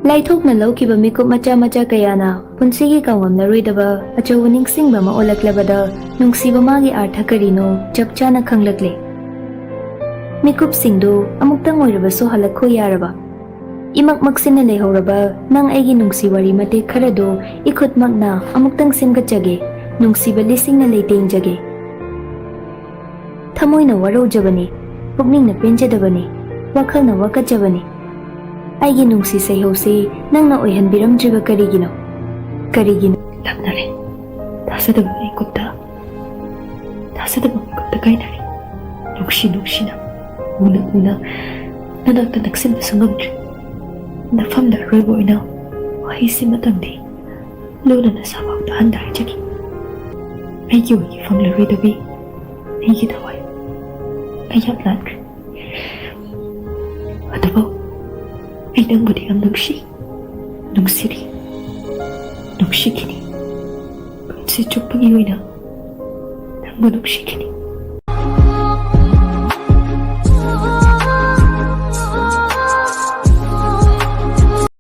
ꯂꯥꯏꯊꯣꯛꯅ ꯂꯧꯈꯤꯕ ꯃꯤꯀꯨꯞ ꯃꯆꯥ ꯃꯆꯥ ꯀꯌꯥꯅ ꯄꯨꯟꯁꯤꯒꯤ ꯀꯥꯎꯉꯝꯂꯔꯣꯏꯗꯕ ꯑꯆꯧꯕ ꯅꯤꯡꯁꯤꯡꯕ ꯑꯃ ꯑꯣꯜꯂꯛꯂꯕꯗ ꯅꯨꯡꯁꯤꯕ ꯃꯥꯒꯤ ꯑꯥꯔꯊ ꯀꯔꯤꯅꯣ ꯆꯞ ꯆꯥꯅ ꯈꯪꯂꯛꯂꯦ꯫ ꯃꯤꯀꯨꯞꯁꯤꯡꯗꯨ ꯑꯃꯨꯛꯇꯪ ꯑꯣꯏꯔꯕꯁꯨ ꯍꯜꯂꯛꯈꯣ ꯌꯥꯔꯕ? ꯏꯃꯛꯃꯛꯁꯤꯅ ꯂꯩꯍꯧꯔꯕ ꯅꯪ ꯑꯩꯒꯤ ꯅꯨꯡꯁꯤ ꯋꯥꯔꯤ ꯃꯇꯦꯛ ꯈꯔꯗꯨ ꯏꯈꯨꯠꯃꯛꯅ ꯑꯃꯨꯛꯇꯪ ꯁꯦꯝꯒꯠꯆꯒꯦ, ꯅꯨꯡꯁꯤꯕ ꯂꯤꯁꯤꯡꯅ ꯂꯩꯇꯦꯡꯖꯒꯦ꯫ ꯊꯃꯣꯏꯅ ꯋꯥꯔꯧꯖꯕꯅꯤ, ꯄꯨꯛꯅꯤꯡꯅ ꯄꯦꯟꯖꯗꯕꯅꯤ, ꯋꯥꯈꯜꯅ ꯋꯥꯀꯠꯆꯕꯅꯤ꯫ ꯑꯩꯒꯤ ꯅꯨꯡꯁꯤ ꯁꯩꯍꯧꯁꯤ ꯅꯪꯅ ꯑꯣꯏꯍꯟꯕꯤꯔꯝꯗ꯭ꯔꯤꯕ ꯀꯔꯤꯒꯤꯅꯣ? ꯀꯔꯤꯒꯤꯅꯣ? ꯂꯥꯞꯅꯔꯦ, ꯊꯥꯖꯗꯕ ꯃꯤꯀꯨꯞꯇ ꯀꯥꯏꯅꯔꯦ꯫ ꯅꯨꯡꯁꯤꯅ ꯎꯅ ꯅꯅꯥꯛꯇ ꯅꯛꯁꯤꯟꯕꯁꯨ ꯉꯝꯗ꯭ꯔꯦ꯫ ꯅꯐꯝꯗ ꯑꯔꯣꯏꯕ ꯑꯣꯏꯅ ꯋꯥꯍꯩꯁꯤꯃꯇꯪꯗꯤ ꯂꯨꯅ ꯅꯁꯥꯐꯥꯎꯗ ꯍꯟꯊꯔꯖꯈꯤ꯫ ꯑꯩꯒꯤ ꯑꯣꯏꯒꯤ ꯐꯪꯂꯔꯣꯏꯗꯕꯤ ꯑꯩꯒꯤ ꯊꯋꯥꯏ ꯑꯩ ꯌꯥꯝ ꯂꯥꯟꯈ꯭ꯔꯦ꯫ ꯑꯗꯨꯕꯨ ꯑꯩ ꯅꯪꯕꯨꯗꯤ ꯌꯥꯝ ꯅꯨꯡꯁꯤꯔꯤ, ꯅꯨꯡꯁꯤꯈꯤꯅꯤ꯫ ꯄꯨꯟꯁꯤ ꯆꯨꯞꯄꯒꯤ ꯑꯣꯏꯅ ꯅꯪꯕꯨ ꯅꯨꯡꯁꯤꯈꯤꯅꯤ꯫